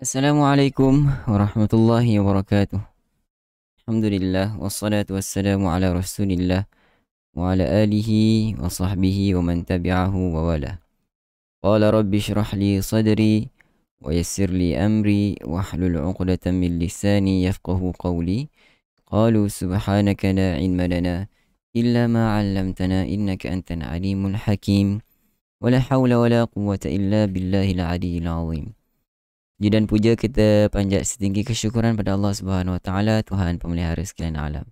Assalamualaikum warahmatullahi wabarakatuh. Alhamdulillah wassalatu wassalamu ala Rasulillah wa ala alihi wa sahbihi wa man tabi'ahu wa wala. Qala rabbi shrah li sadri wa yassir li amri wa hlul 'uqdatam min lisani yafqahu qawli. Qalu subhanaka la ilma lana illa ma 'allamtana innaka antal alimul hakim. Wa la hawla wa la quwwata illa billahil aliyyil 'azim. Puji dan puja kita panjat setinggi kesyukuran pada Allah Subhanahu Wa Taala, Tuhan pemelihara sekalian alam.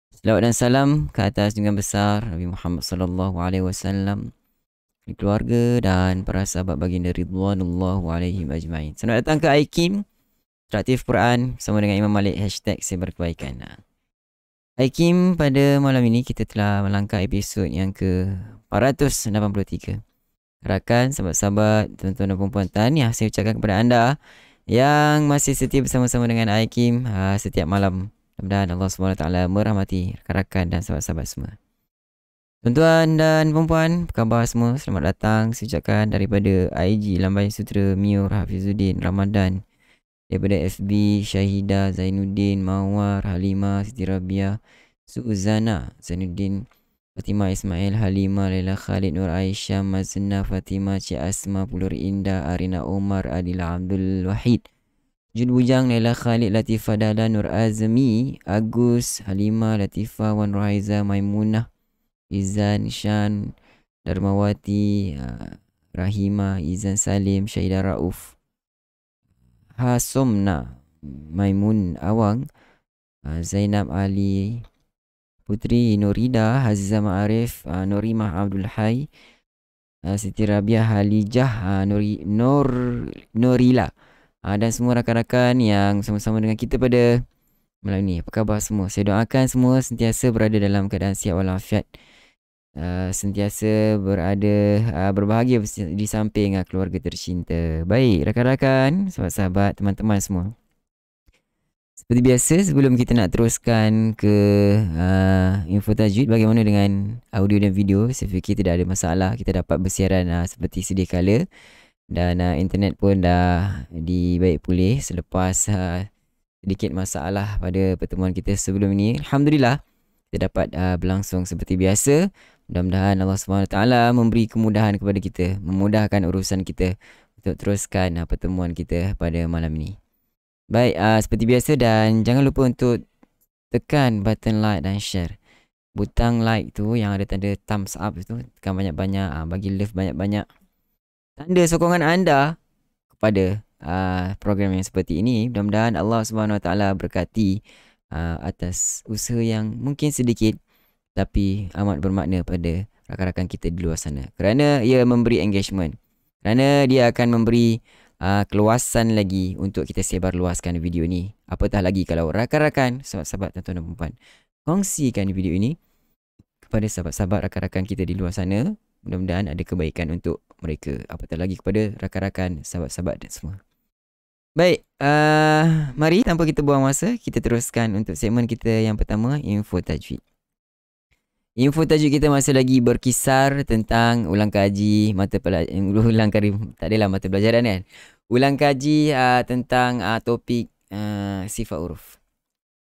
Selawat dan salam ke atas junjungan besar Nabi Muhammad sallallahu alaihi wasallam, keluarga dan para sahabat baginda ridwanullahu alaihim ajmain. Selamat datang ke IKIM Interaktif Quran bersama dengan Imam Malik #SaberKebaikan. IKIM pada malam ini kita telah melangkah episod yang ke 483. Rakan, sahabat-sahabat, tuan-tuan dan puan-puan, tahniah saya ucapkan kepada anda yang masih setia bersama-sama dengan IKIM setiap malam. Mudah-mudahan Allah SWT merahmati rakan-rakan dan sahabat-sahabat semua. Tuan-tuan dan puan-puan, apa khabar semua? Selamat datang saya ucapkan daripada IG Lambai Sutera Miur Hafizuddin Ramadan, daripada FB Syahidah Zainuddin Mawar Halimah Siti Rabiah Suzana Zainuddin Fatimah Ismail Halimah Laila Khalid Nur Aisyah Mazna Fatimah Cik Asma Pulur Indah Arina Omar Adila Abdul Wahid Jun Bujang Laila Khalid Latifah Dahlan Nur Azmi Agus Halimah Latifah Wan Rohaiza Maimunah Izan Shan Darmawati Rahimah Izan Salim Syahidah Rauf Hasomna Maimun Awang Zainab Ali Putri Nurida Hazizah Ma'arif Nurimah Abdul Hai Siti Rabiah Halijah Norila dan semua rakan-rakan yang sama-sama dengan kita pada malam ini. Apa khabar semua? Saya doakan semua sentiasa berada dalam keadaan sihat walafiat, sentiasa berada berbahagia di samping keluarga tercinta. Baik rakan-rakan, sahabat-sahabat, teman-teman semua, seperti biasa, sebelum kita nak teruskan ke info tajwid, bagaimana dengan audio dan video? Saya fikir tidak ada masalah. Kita dapat bersiaran seperti sedia kala. Dan internet pun dah dibaik pulih selepas sedikit masalah pada pertemuan kita sebelum ini. Alhamdulillah, kita dapat berlangsung seperti biasa. Mudah-mudahan Allah SWT memberi kemudahan kepada kita, memudahkan urusan kita untuk teruskan pertemuan kita pada malam ini. Baik, seperti biasa, dan jangan lupa untuk tekan button like dan share. Butang like tu yang ada tanda thumbs up tu, tekan banyak-banyak, bagi love banyak-banyak. Tanda sokongan anda kepada program yang seperti ini. Mudah-mudahan Allah SWT berkati atas usaha yang mungkin sedikit tapi amat bermakna pada rakan-rakan kita di luar sana, kerana ia memberi engagement, kerana dia akan memberi keluasan lagi untuk kita sebar luaskan video ni. Apatah lagi kalau rakan-rakan, sahabat-sahabat, tuan-tuan dan puan, kongsikan video ini kepada sahabat-sahabat rakan-rakan kita di luar sana. Mudah-mudahan ada kebaikan untuk mereka. Apatah lagi kepada rakan-rakan, sahabat-sahabat dan semua. Baik, mari tanpa kita buang masa, kita teruskan untuk segmen kita yang pertama, info tajwid. Info tajuk kita masih lagi berkisar tentang ulang kaji mata pelajaran, tak adalah mata pelajaran kan. Ulang kaji tentang topik sifat huruf.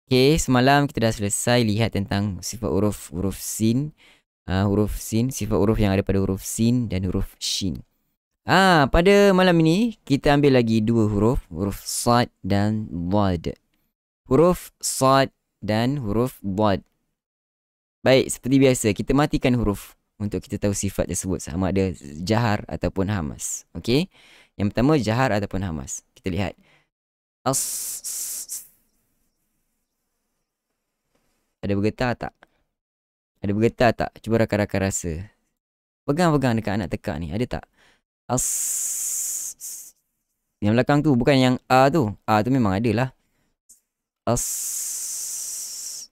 Okay, semalam kita dah selesai lihat tentang sifat huruf sin, sifat huruf yang ada pada huruf sin dan huruf shin. Pada malam ini kita ambil lagi dua huruf sad dan dhad. Huruf sad dan huruf dhad. Baik, seperti biasa, kita matikan huruf untuk kita tahu sifat tersebut sama ada jahar ataupun hamas. Okey? Yang pertama, jahar ataupun hamas. Kita lihat. Ada bergetar tak? Ada bergetar tak? Cuba rakan-rakan rasa. Pegang-pegang dekat anak tekak ni. Ada tak? Yang belakang tu, bukan yang A tu. A tu memang ada lah.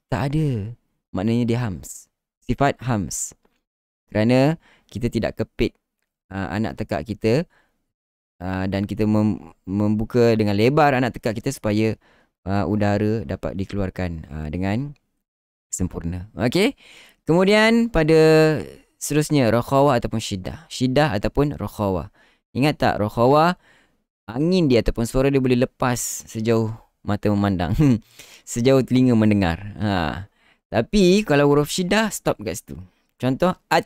Tak ada. Maknanya dia hams. Sifat hams. Kerana kita tidak kepit anak tekak kita dan kita membuka dengan lebar anak tekak kita supaya udara dapat dikeluarkan dengan sempurna. Okey. Kemudian pada seterusnya, rokhawah ataupun syiddah. Syiddah ataupun rokhawah. Ingat tak, rokhawah angin dia ataupun suara dia boleh lepas sejauh mata memandang. Sejauh telinga mendengar. Tapi kalau huruf syiddah, stop kat situ. Contoh, at.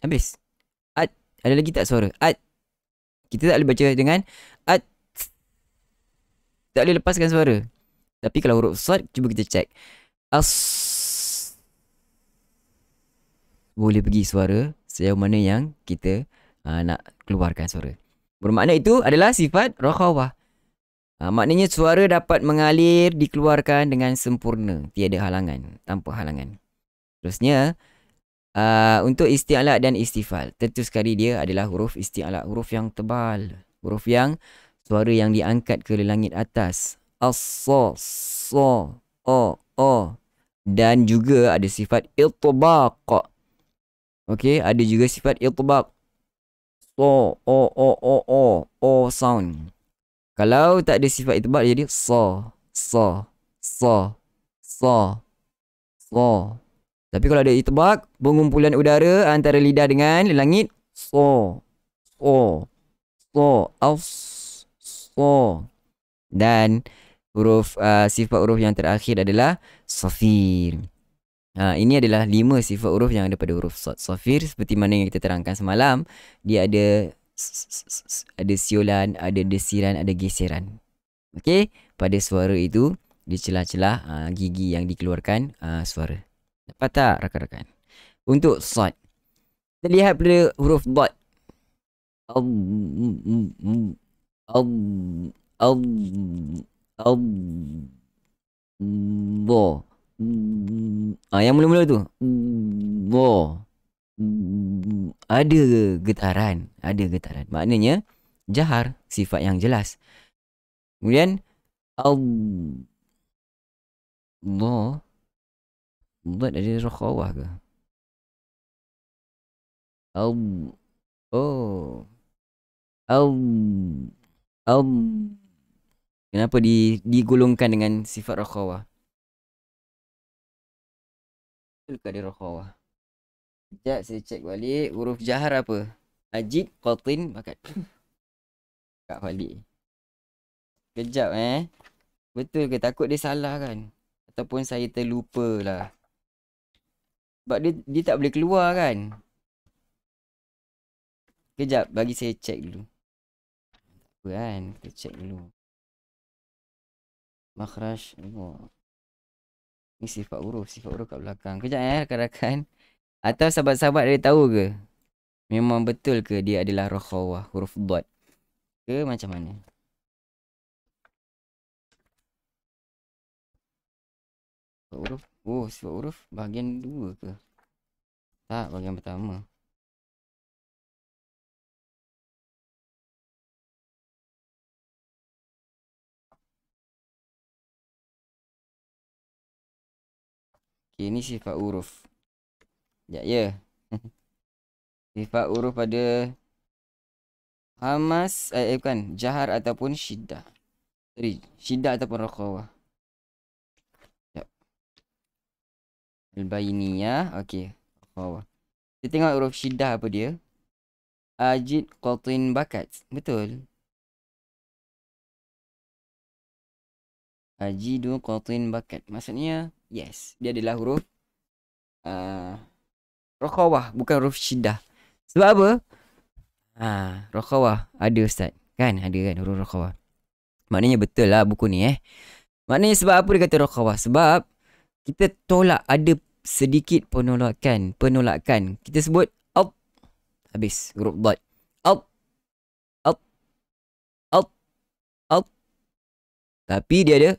Habis. At. Ada lagi tak suara? At. Kita tak boleh baca dengan at. Tak boleh lepaskan suara. Tapi kalau huruf sad, cuba kita check. As. Boleh pergi suara sejauh mana yang kita nak keluarkan suara. Bermakna itu adalah sifat rakhawah. Maknanya suara dapat mengalir, dikeluarkan dengan sempurna. Tiada halangan, tanpa halangan. Terusnya, untuk isti'la dan istifal. Tentu sekali dia adalah huruf isti'la. Huruf yang tebal. Huruf yang suara yang diangkat ke langit atas. As-so, so, o. Dan juga ada sifat iltibaq. Okey, ada juga sifat iltibaq. So, o sound. Kalau tak ada sifat iltibaq jadi so. Tapi kalau ada iltibaq, pengumpulan udara antara lidah dengan langit, so. Dan sifat huruf yang terakhir adalah safir. Ini adalah 5 sifat huruf yang ada pada huruf sad. Safir seperti mana yang kita terangkan semalam, dia ada siulan, ada desiran, ada geseran. Okey, pada suara itu di celah-celah gigi yang dikeluarkan suara. Dapat tak rakan-rakan? Untuk sad, kita lihat pada huruf dad. Bo. Yang mula-mula tu bo. Ada getaran. Maknanya jahar, sifat yang jelas. Kemudian Allah. Buat ada rakhawah ke? Kenapa digolongkan dengan sifat rakhawah? Betulkah ada rakhawah? Sekejap saya cek balik. Huruf jahar apa? Ajid, qatin, bakat. Kat balik. Kejap Betul ke? Takut dia salah kan? Ataupun saya terlupa lah. Sebab dia tak boleh keluar kan? Kejap, bagi saya cek dulu. Apa kan? Kita cek dulu. Makhraj. Ni sifat huruf kat belakang. Kejap rakan-rakan. Atau sahabat-sahabat ada tahu ke? Memang betul ke dia adalah rakhawah, huruf dad? Ke macam mana? Sifat huruf. Sifat huruf bahagian 2 ke? Tak, bahagian pertama. Okay, ni sifat huruf. Ya. Sifat huruf pada hamas, bukan, jahar ataupun syiddah. Sorry, syiddah ataupun rakhawah. Al-bainiyah, okey, rakhawah. Kita tengok huruf syiddah apa dia? Ajid, qatin, bakat. Betul. Ajidu, qatin, bakat. Maksudnya, yes, dia adalah huruf rakhawah, bukan huruf syiddah. Sebab apa? Rakhawah ada ustaz. Kan ada kan huruf rakhawah. Maknanya betul lah buku ni Maknanya sebab apa dia kata rakhawah? Sebab kita tolak ada sedikit penolakan. Kita sebut out. Habis huruf dad. Out. Tapi dia ada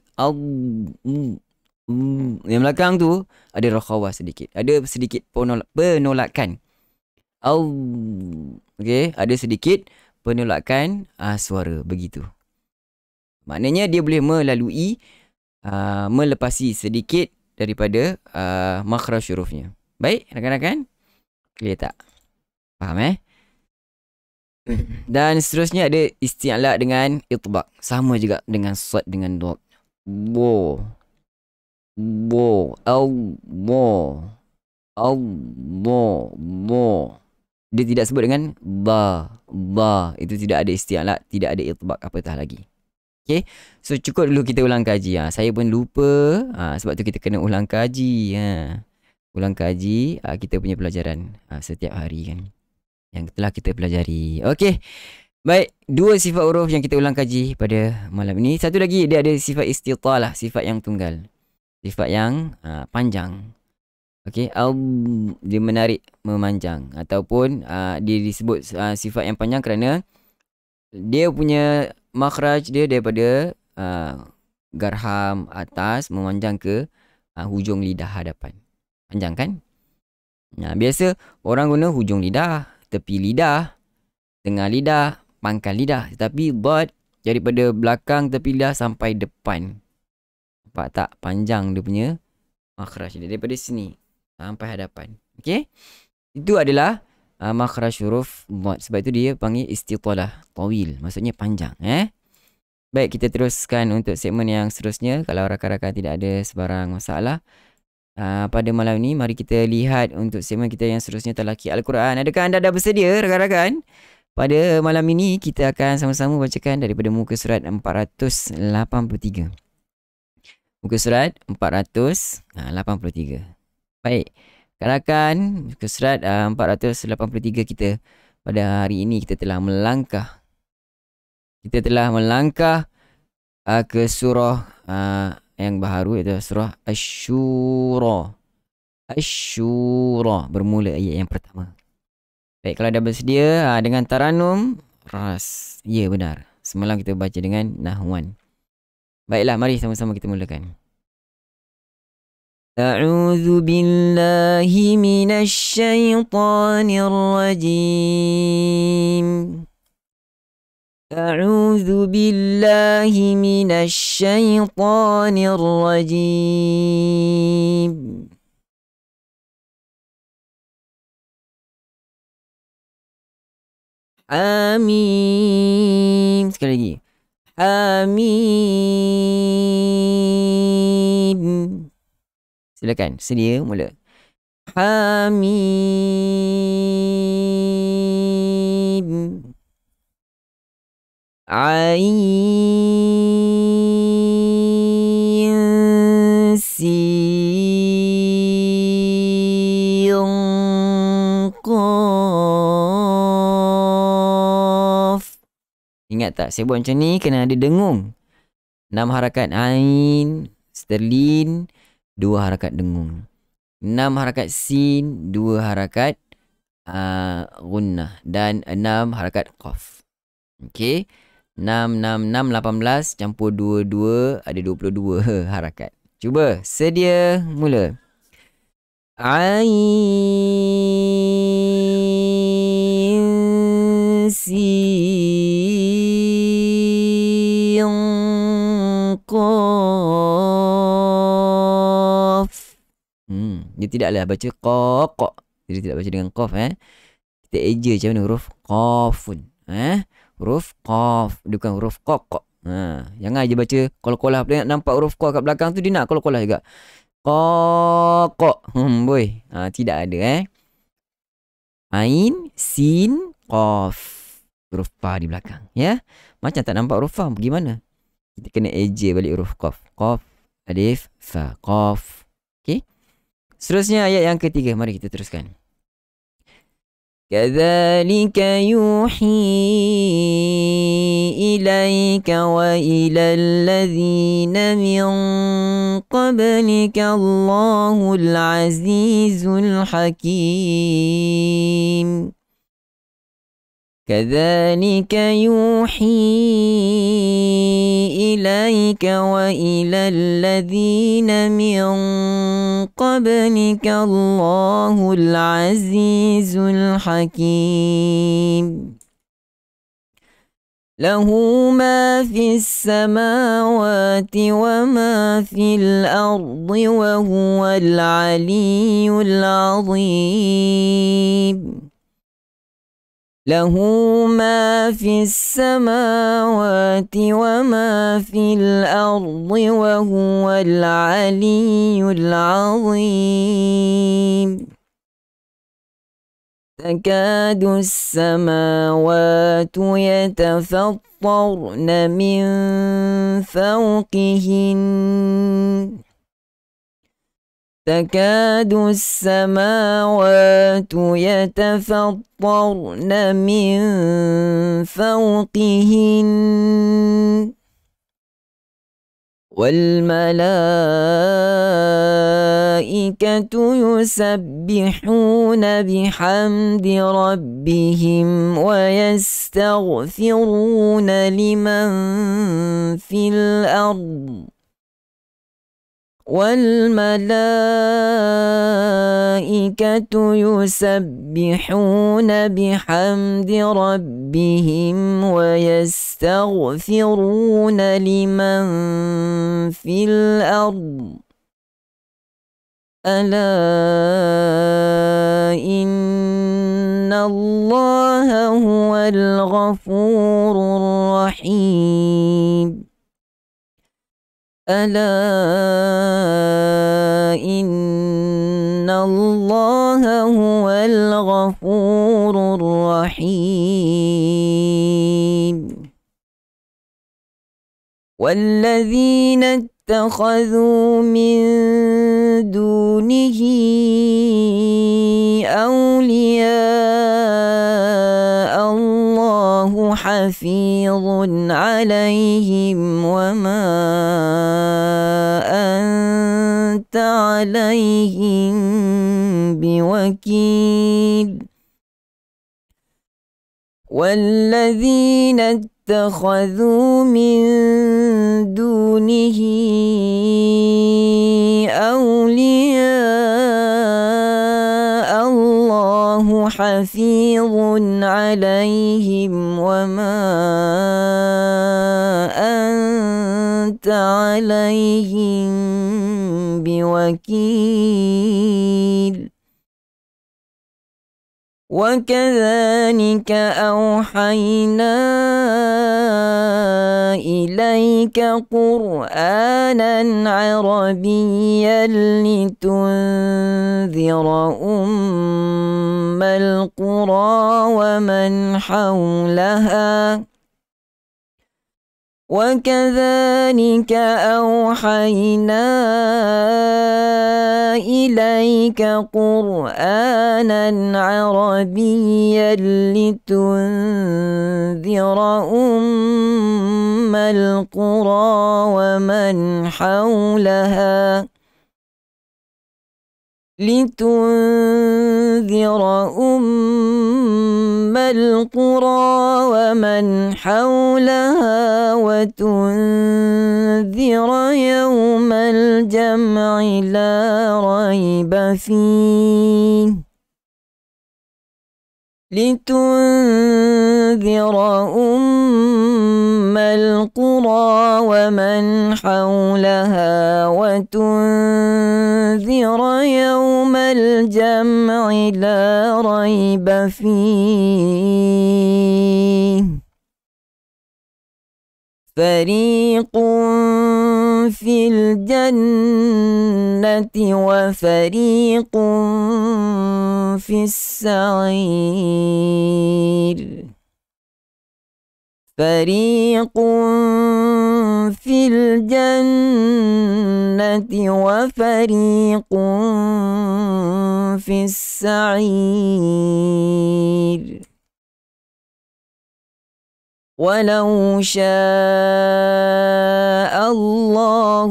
yang belakang tu ada rakhawah sedikit. Ada sedikit penolakan. Okey, ada sedikit penolakan suara begitu. Maknanya dia boleh melalui melepasi sedikit daripada makhraj hurufnya. Baik, rakan-rakan? Clear tak? Faham Dan seterusnya ada isti'la dengan itbaq. Sama juga dengan sad dengan dad. Bo. Dia tidak sebut dengan ba. Itu tidak ada isti'la, tidak ada itbaq apatah lagi. Okay, so cukup dulu kita ulang kaji. Saya pun lupa, sebab tu kita kena ulang kaji. Ulang kaji kita punya pelajaran setiap hari kan, yang telah kita pelajari. Okay, baik, 2 sifat huruf yang kita ulang kaji pada malam ini. Satu lagi, dia ada sifat istitalah, sifat yang tunggal, sifat yang panjang. Okay, dia menarik, memanjang, ataupun dia disebut sifat yang panjang kerana dia punya makhraj dia daripada garham atas memanjang ke hujung lidah hadapan. Panjang kan? Biasa orang guna hujung lidah, tepi lidah, tengah lidah, pangkal lidah. Tetapi dad daripada belakang tepi lidah sampai depan. Nampak tak? Panjang dia punya makhraj dia daripada sini sampai hadapan. Okey? Itu adalah makhraj huruf dad. Sebab itu dia panggil istitalah tawil. Maksudnya panjang. Baik, kita teruskan untuk segmen yang seterusnya. Kalau rakan-rakan tidak ada sebarang masalah pada malam ini, mari kita lihat untuk segmen kita yang seterusnya, Talaqi Al-Quran. Adakah anda dah bersedia rakan-rakan? Pada malam ini kita akan sama-sama bacakan daripada muka surat 483. Muka surat 483. Baik, rakan-rakan, muka surat 483 kita pada hari ini kita telah melangkah. Kita telah melangkah ke surah yang baharu, iaitu surah Asy-Syura. Asy-Syura bermula ayat yang pertama. Baik, kalau dah bersedia dengan taranum ras. Ya, benar. Semalam kita baca dengan nahwan. Baiklah, mari sama-sama kita mulakan. A'udzu billahi minasy syaithanir rajim. أعوذ بالله من الشيطان الرجيم. Hamim. Sekali lagi. Hamim. Silakan, sedia mula. Hamim. Ain Sin Qaf. Ingat tak, saya buat macam ni kena ada dengung. 6 harakat ain sterlin, 2 harakat dengung. 6 harakat sin, 2 harakat gunnah, dan 6 harakat qaf. Okey. 6, 6, 6, 18 campur 2, 2 ada 22 harakat. Cuba, sedia, mula. Ain Sin Qaf. Dia tidaklah baca qaq. Dia tidak baca dengan qaf. Kita eja macam mana huruf qafun. Huruf qaf, dia bukan huruf qaq. Jangan je baca qol-qolah. Dia nak nampak huruf qa kat belakang tu, dia nak qol-qolah juga. Qaq. Boy. Tidak ada Ain, sin, qaf. Huruf fa di belakang, ya. Macam tak nampak huruf fa, bagaimana? Kita kena eja balik huruf qaf. Qaf, alif, fa, qaf. Okey. Seterusnya ayat yang ketiga, mari kita teruskan. كذلك يوحي إليك وإلى الذين من قبلك الله العزيز الحكيم. كذلك يوحي إليك وإلى الذين من قبلك الله العزيز الحكيم. له ما في السماوات وما في الأرض وهو العلي العظيم. له ما في السماوات وما في الأرض وهو العلي العظيم. تكاد السماوات يتفطرن من فوقهن تكاد السماوات يتفطرن من فوقهن والملائكة يسبحون بحمد ربهم ويستغفرون لمن في الأرض والملائكة يسبحون بحمد ربهم ويستغفرون لمن في الأرض ألا إن الله هو الغفور الرحيم ألا إن الله هو الغفور الرحيم والذين اتخذوا من دونه أولياء الله حفيظ عليهم وما أنت عليهم بوكيل والذين اتخذوا من دونه أولياء الله حفيظ عليهم وما أنت عليهم بوكيل وكذلك أوحينا إليك قرآنا عربيا لتنذر أم القرى ومن حولها وكذلك أوحينا إليك قرآنا عربيا لتنذر أم القرى ومن حولها لتنذر أم القرى ومن حولها وتنذر يوم الجمع لا ريب فيه لتنذر أم القرى ومن حولها وتنذر يوم الجمع لا ريب فيه فريق في الجنة وفريق في السعير فريق في الجنة وفريق في السعير ولو شاء الله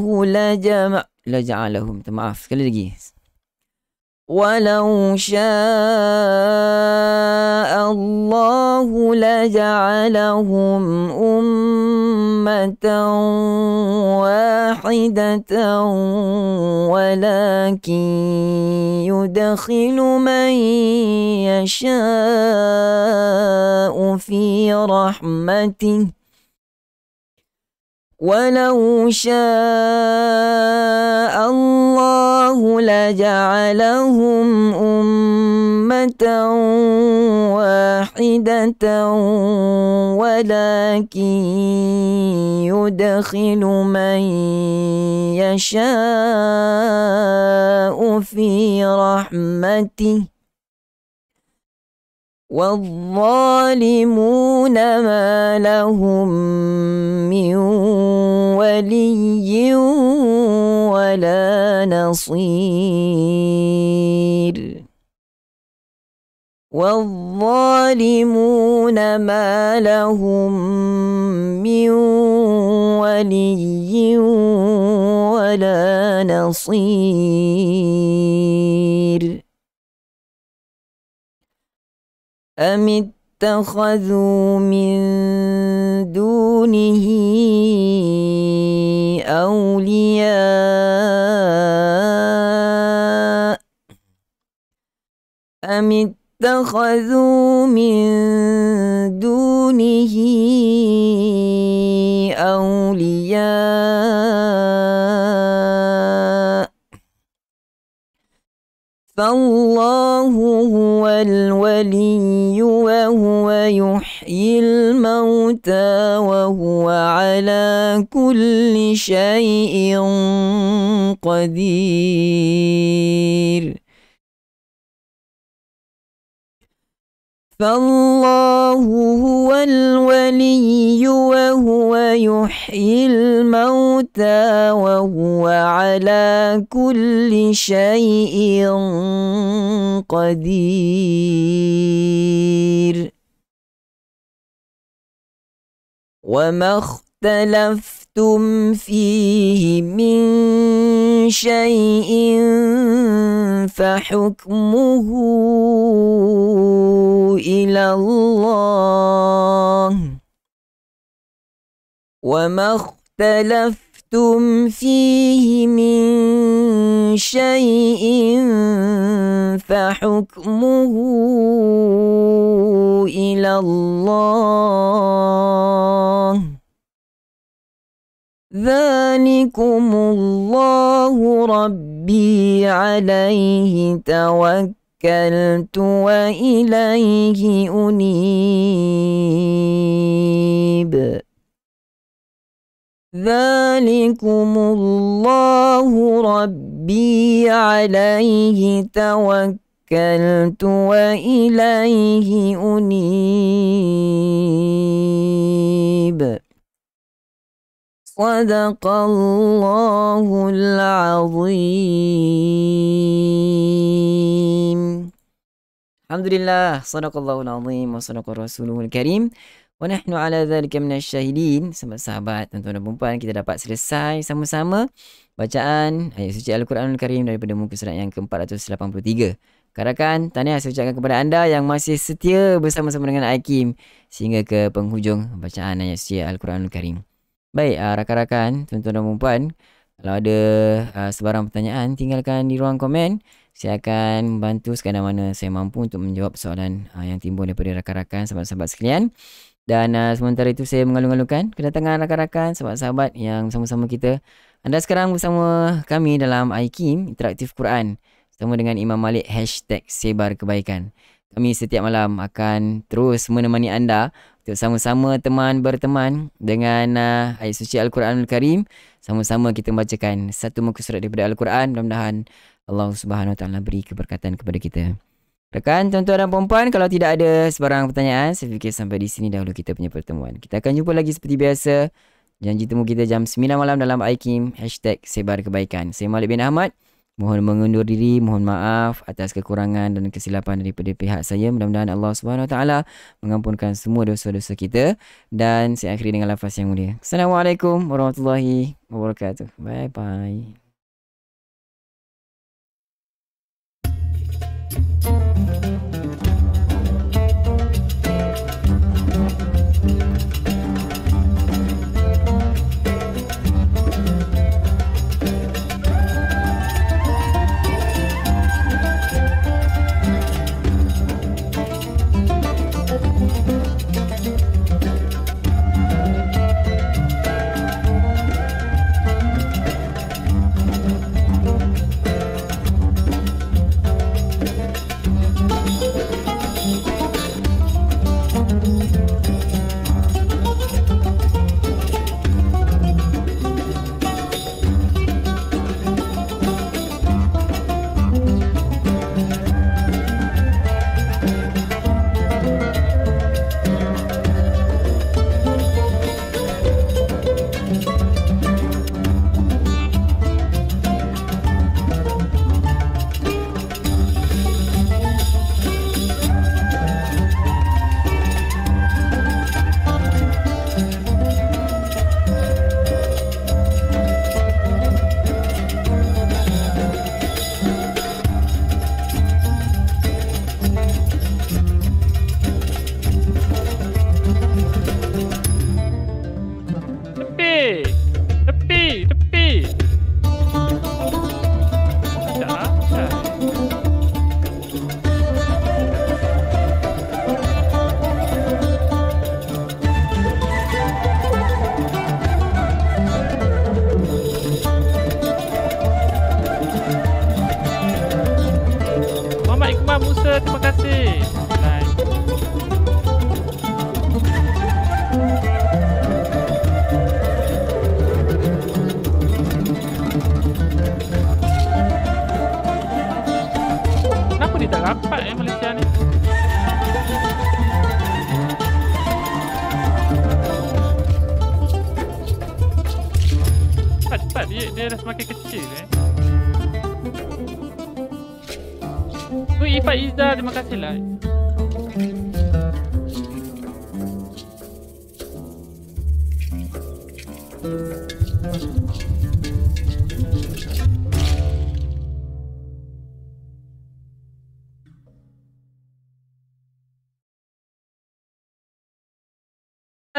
لجعلهم maaf sekali lagi ولو شاء الله لجعلهم أمة واحدة ولكن يدخل من يشاء في رحمته ولو شاء الله لجعلهم أمة واحدة ولكن يدخل من يشاء في رحمته والظالمون ما لهم من ولي ولا نصير والظالمون ما لهم من ولي ولا نصير أم اتخذوا من دونه أولياء أم اتخذوا من دونه أولياء فالله هو الولي وهو يحيي الموتى وهو على كل شيء قدير فالله هو الولي وهو يحيي الموتى وهو على كل شيء قدير وما اختلفتم فيه من شيء فحكمه إلى الله وما اختلفتم فيه من شيء فحكمه إلى الله ذلكم الله ربي عليه توكلت وإليه أنيب ذلكم الله ربي عليه توكلت وإليه أنيب صدق الله العظيم. Alhamdulillah, sadaqallahul azim wa sadaqa rasuluhul karim. Wa nahnu ala dhalika minasyahidin. Sahabat-sahabat, tuan-tuan dan puan, kita dapat selesai sama-sama bacaan ayat suci Al-Quranul Karim daripada muka surat yang ke-483. Karakan tahniah saya ucapkan kepada anda yang masih setia bersama-sama dengan Aikim sehingga ke penghujung bacaan ayat suci Al-Quranul Karim. Baik, rakan-rakan, tuan-tuan dan puan, kalau ada sebarang pertanyaan, tinggalkan di ruang komen. Saya akan membantu sekadar mana saya mampu untuk menjawab soalan yang timbul daripada rakan-rakan, sahabat-sahabat sekalian. Dan sementara itu saya mengalu-alukan kedatangan rakan-rakan, sahabat-sahabat yang sama-sama kita. Anda sekarang bersama kami dalam Aikim Interaktif Quran bersama dengan Imam Malik #SebarKebaikan. Kami setiap malam akan terus menemani anda untuk sama-sama teman berteman dengan ayat suci Al-Quranul Karim. Sama-sama kita membacakan satu muka surat daripada Al-Quran. Mudah-mudahan Allah Subhanahu Wa Taala beri keberkatan kepada kita. Rekan, tuan-tuan dan puan, kalau tidak ada sebarang pertanyaan, saya fikir sampai di sini dahulu kita punya pertemuan. Kita akan jumpa lagi seperti biasa. Janji temu kita jam 9 malam dalam Aikim #SebarKebaikan. Saya Malik bin Ahmad. Mohon mengundur diri, mohon maaf atas kekurangan dan kesilapan daripada pihak saya. Mudah-mudahan Allah Subhanahu Wa Taala mengampunkan semua dosa-dosa kita. Dan saya akhiri dengan lafaz yang mulia. Assalamualaikum warahmatullahi wabarakatuh. Bye-bye. Isa, terima kasih. Like. Kenapa dia tak rapat Malaysia ni? Cepat dia dah semakin kecil Ifat Izzah, terima kasih lah.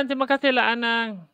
Terima kasih lah Anang.